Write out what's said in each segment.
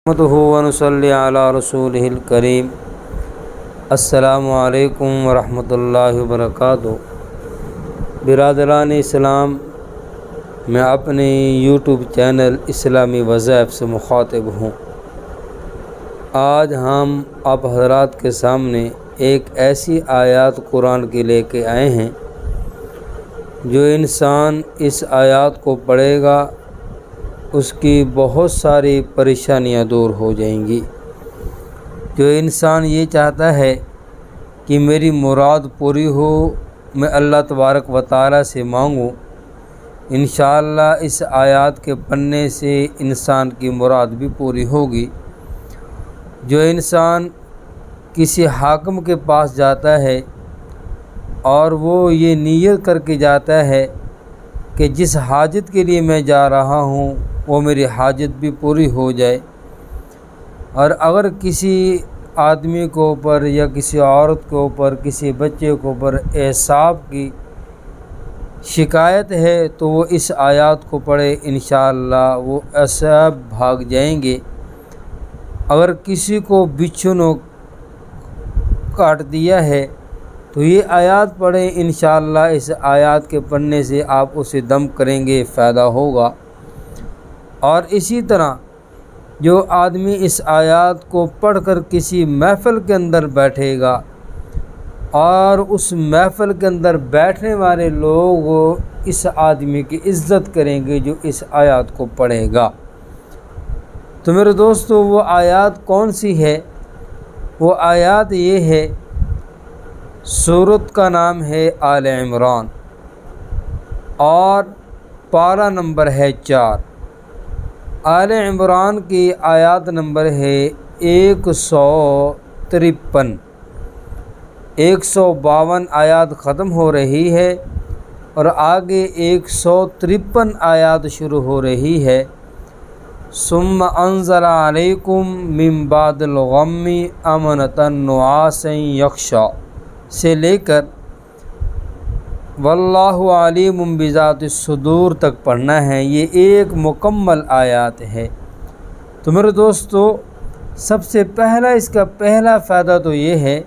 نحمده ونصلي على رسوله الكريم السلام علیکم ورحمۃ اللہ وبرکاتہ۔ برادران اسلام، میں اپنے یوٹیوب چینل اسلامی وظائف سے مخاطب ہوں۔ آج ہم آپ حضرات کے سامنے ایک ایسی آیات قرآن کی لے کے آئے ہیں جو انسان اس آیات کو پڑھے گا اس کی بہت ساری پریشانیاں دور ہو جائیں گی۔ جو انسان یہ چاہتا ہے کہ میری مراد پوری ہو، میں اللہ تبارک و تعالیٰ سے مانگوں، انشاءاللہ اس آیات کے پڑھنے سے انسان کی مراد بھی پوری ہوگی۔ جو انسان کسی حاکم کے پاس جاتا ہے اور وہ یہ نیت کر کے جاتا ہے کہ جس حاجت کے لیے میں جا رہا ہوں وہ میری حاجت بھی پوری ہو جائے، اور اگر کسی آدمی کے اوپر یا کسی عورت کے اوپر، کسی بچے کے اوپر اعصاب کی شکایت ہے تو وہ اس آیات کو پڑھے، انشاءاللہ وہ اعصاب بھاگ جائیں گے۔ اگر کسی کو بچھو نے کاٹ دیا ہے تو یہ آیات پڑھیں، انشاءاللہ اس آیات کے پڑھنے سے آپ اسے دم کریں گے، فائدہ ہوگا۔ اور اسی طرح جو آدمی اس آیات کو پڑھ کر کسی محفل کے اندر بیٹھے گا اور اس محفل کے اندر بیٹھنے والے لوگ اس آدمی کی عزت کریں گے جو اس آیات کو پڑھے گا۔ تو میرے دوستو، وہ آیات کون سی ہے؟ وہ آیات یہ ہے، سورت کا نام ہے آل عمران اور پارہ نمبر ہے 4۔ آل عمران کی آیات نمبر ہے 153۔ 152 آیات ختم ہو رہی ہے اور آگے 153 آیات شروع ہو رہی ہے۔ ثم انزل علیکم من بعد الغم امنۃ نعاسا یغشی سے لے کر واللہ علیم بذات الصدور تک پڑھنا ہے۔ یہ ایک مکمل آیات ہے۔ تو میرے دوستو، سب سے پہلا اس کا پہلا فائدہ تو یہ ہے،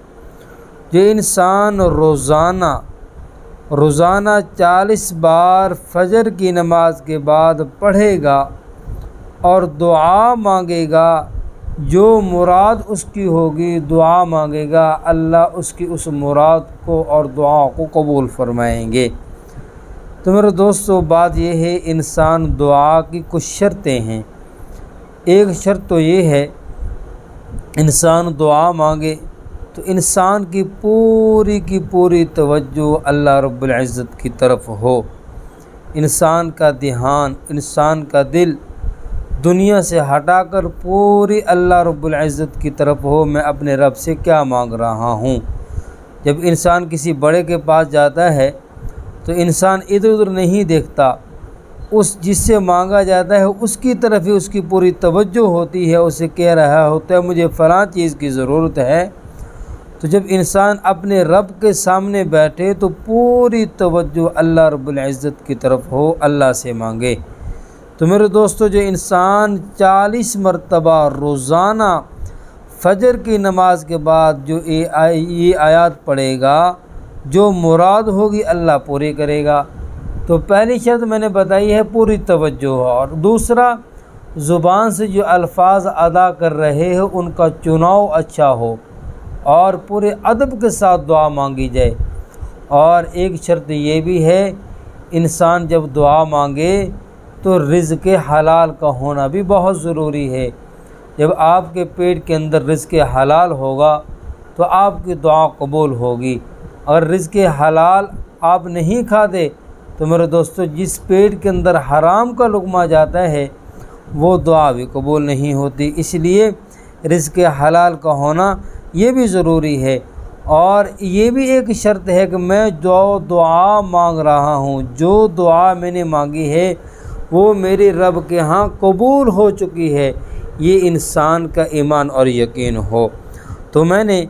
جو انسان روزانہ 40 بار فجر کی نماز کے بعد پڑھے گا اور دعا مانگے گا، جو مراد اس کی ہوگی دعا مانگے گا، اللہ اس کی اس مراد کو اور دعا کو قبول فرمائیں گے۔ تو میرے دوستو، بات یہ ہے، انسان دعا کی کچھ شرطیں ہیں۔ ایک شرط تو یہ ہے، انسان دعا مانگے تو انسان کی پوری توجہ اللہ رب العزت کی طرف ہو، انسان کا دھیان، انسان کا دل دنیا سے ہٹا کر پوری اللہ رب العزت کی طرف ہو، میں اپنے رب سے کیا مانگ رہا ہوں۔ جب انسان کسی بڑے کے پاس جاتا ہے تو انسان ادھر ادھر نہیں دیکھتا، اس جس سے مانگا جاتا ہے اس کی طرف ہی اس کی پوری توجہ ہوتی ہے، اسے کہہ رہا ہوتا ہے مجھے فلاں چیز کی ضرورت ہے۔ تو جب انسان اپنے رب کے سامنے بیٹھے تو پوری توجہ اللہ رب العزت کی طرف ہو، اللہ سے مانگے۔ تو میرے دوستو، جو انسان 40 مرتبہ روزانہ فجر کی نماز کے بعد جو یہ آیات پڑھے گا، جو مراد ہوگی اللہ پوری کرے گا۔ تو پہلی شرط میں نے بتائی ہے پوری توجہ، اور دوسرا زبان سے جو الفاظ ادا کر رہے ہیں ان کا چناؤ اچھا ہو اور پورے ادب کے ساتھ دعا مانگی جائے۔ اور ایک شرط یہ بھی ہے، انسان جب دعا مانگے تو رزق حلال کا ہونا بھی بہت ضروری ہے۔ جب آپ کے پیٹ کے اندر رزق حلال ہوگا تو آپ کی دعا قبول ہوگی۔ اگر رزق حلال آپ نہیں کھاتے تو میرے دوستو، جس پیٹ کے اندر حرام کا لقمہ جاتا ہے وہ دعا بھی قبول نہیں ہوتی۔ اس لیے رزق حلال کا ہونا یہ بھی ضروری ہے۔ اور یہ بھی ایک شرط ہے کہ میں جو دعا مانگ رہا ہوں، جو دعا میں نے مانگی ہے وہ میرے رب کے ہاں قبول ہو چکی ہے، یہ انسان کا ایمان اور یقین ہو۔ تو میں نے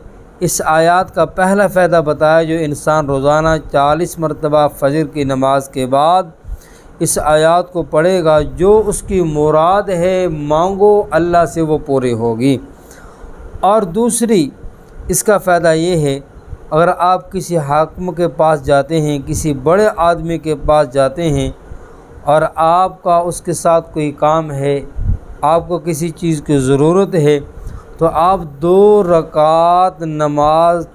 اس آیات کا پہلا فائدہ بتایا، جو انسان روزانہ 40 مرتبہ فجر کی نماز کے بعد اس آیات کو پڑھے گا جو اس کی مراد ہے مانگو اللہ سے وہ پوری ہوگی۔ اور دوسری اس کا فائدہ یہ ہے، اگر آپ کسی حاکم کے پاس جاتے ہیں، کسی بڑے آدمی کے پاس جاتے ہیں اور آپ کا اس کے ساتھ کوئی کام ہے، آپ کو کسی چیز کی ضرورت ہے، تو آپ 2 رکعت نماز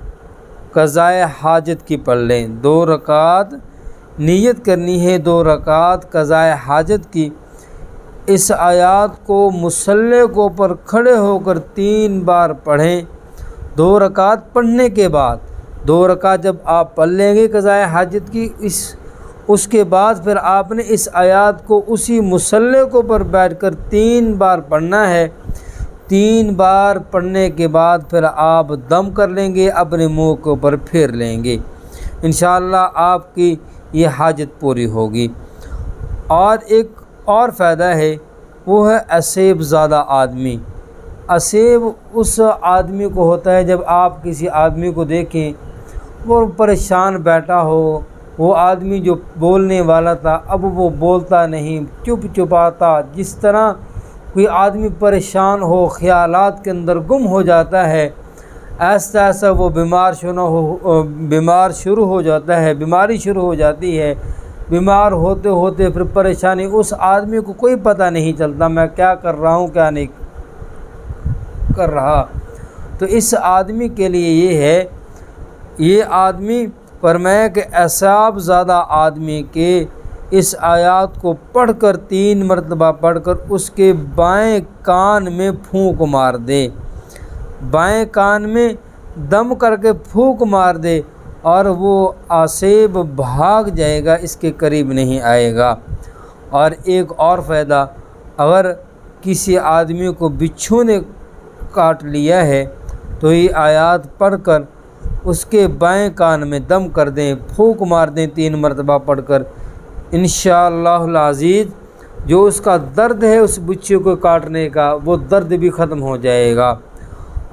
قضاء حاجت کی پڑھ لیں۔ 2 رکعت نیت کرنی ہے، 2 رکعت قضاء حاجت کی۔ اس آیات کو مصلی کے اوپر کھڑے ہو کر 3 بار پڑھیں۔ 2 رکعت پڑھنے کے بعد 2 رکعت جب آپ پڑھ لیں گے قضاء حاجت کی، اس کے بعد پھر آپ نے اس آیات کو اسی مصلی کے اوپر بیٹھ کر 3 بار پڑھنا ہے۔ 3 بار پڑھنے کے بعد پھر آپ دم کر لیں گے، اپنے منہ کے اوپر پھیر لیں گے، انشاءاللہ آپ کی یہ حاجت پوری ہوگی۔ اور ایک اور فائدہ ہے، وہ ہے اسیب زادہ آدمی۔ اسیب اس آدمی کو ہوتا ہے جب آپ کسی آدمی کو دیکھیں وہ پریشان بیٹھا ہو، وہ آدمی جو بولنے والا تھا اب وہ بولتا نہیں، چپ چپاتا، جس طرح کوئی آدمی پریشان ہو، خیالات کے اندر گم ہو جاتا ہے، ایسا ایسا وہ بیمار شروع ہو جاتا ہے، بیماری شروع ہو جاتی ہے، بیمار ہوتے ہوتے پھر پریشانی، اس آدمی کو کوئی پتہ نہیں چلتا میں کیا کر رہا ہوں کیا نہیں کر رہا۔ تو اس آدمی کے لیے یہ ہے، یہ آدمی فرمایا کہ اعصاب زادہ آدمی کے اس آیات کو پڑھ کر 3 مرتبہ پڑھ کر اس کے بائیں کان میں پھونک مار دے، بائیں کان میں دم کر کے پھونک مار دے، اور وہ اسیب بھاگ جائے گا، اس کے قریب نہیں آئے گا۔ اور ایک اور فائدہ، اگر کسی آدمی کو بچھو نے کاٹ لیا ہے تو یہ آیات پڑھ کر اس کے بائیں کان میں دم کر دیں، پھونک مار دیں 3 مرتبہ پڑھ کر، انشاءاللہ العزیز جو اس کا درد ہے اس بچے کو کاٹنے کا وہ درد بھی ختم ہو جائے گا۔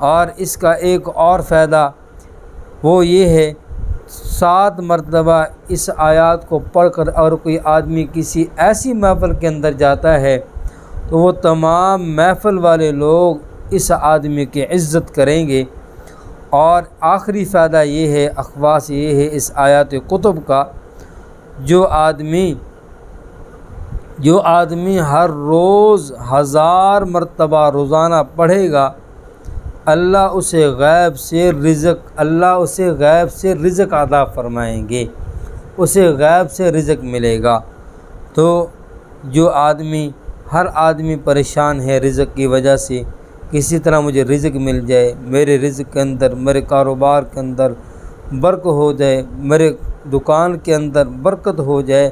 اور اس کا ایک اور فائدہ وہ یہ ہے، 7 مرتبہ اس آیات کو پڑھ کر اور کوئی آدمی کسی ایسی محفل کے اندر جاتا ہے تو وہ تمام محفل والے لوگ اس آدمی کی عزت کریں گے۔ اور آخری فائدہ یہ ہے، اخواص یہ ہے اس آیات کتب کا، جو آدمی ہر روز 1000 مرتبہ روزانہ پڑھے گا، اللہ اسے غیب سے رزق عطا فرمائیں گے، اسے غیب سے رزق ملے گا۔ تو جو ہر آدمی پریشان ہے رزق کی وجہ سے، کسی طرح مجھے رزق مل جائے، میرے رزق کے اندر، میرے کاروبار کے اندر برکت ہو جائے، میرے دکان کے اندر برکت ہو جائے،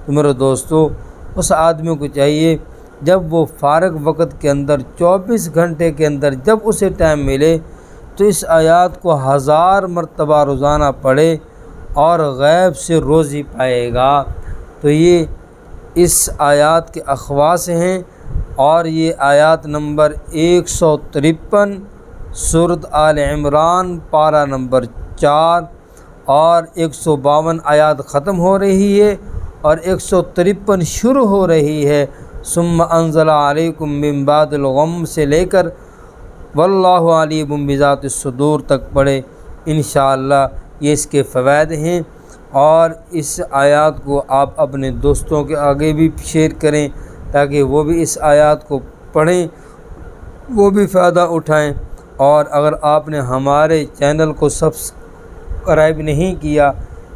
تو میرے دوستو اس آدمی کو چاہیے جب وہ فارغ وقت کے اندر 24 گھنٹے کے اندر جب اسے ٹائم ملے تو اس آیات کو 1000 مرتبہ روزانہ پڑھے اور غیب سے روزی پائے گا۔ تو یہ اس آیات کے اخواص ہیں، اور یہ آیات نمبر 153 سورۃ آل عمران پارہ نمبر 4 اور 152 آیات ختم ہو رہی ہے اور 153 شروع ہو رہی ہے۔ ثم انزل علیکم من بعد الغم سے لے کر واللہ علیم بذات الصدور تک پڑھے، انشاءاللہ یہ اس کے فوائد ہیں۔ اور اس آیات کو آپ اپنے دوستوں کے آگے بھی شیئر کریں تاکہ وہ بھی اس آیات کو پڑھیں، وہ بھی فائدہ اٹھائیں۔ اور اگر آپ نے ہمارے چینل کو سبسکرائب نہیں کیا،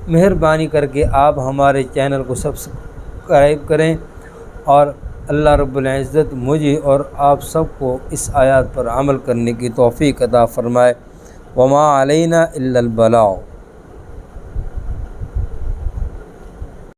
مہربانی کر کے آپ ہمارے چینل کو سبسکرائب کریں، اور اللہ رب العزت مجھے اور آپ سب کو اس آیات پر عمل کرنے کی توفیق عطا فرمائے۔ وما علینا الا البلاغ۔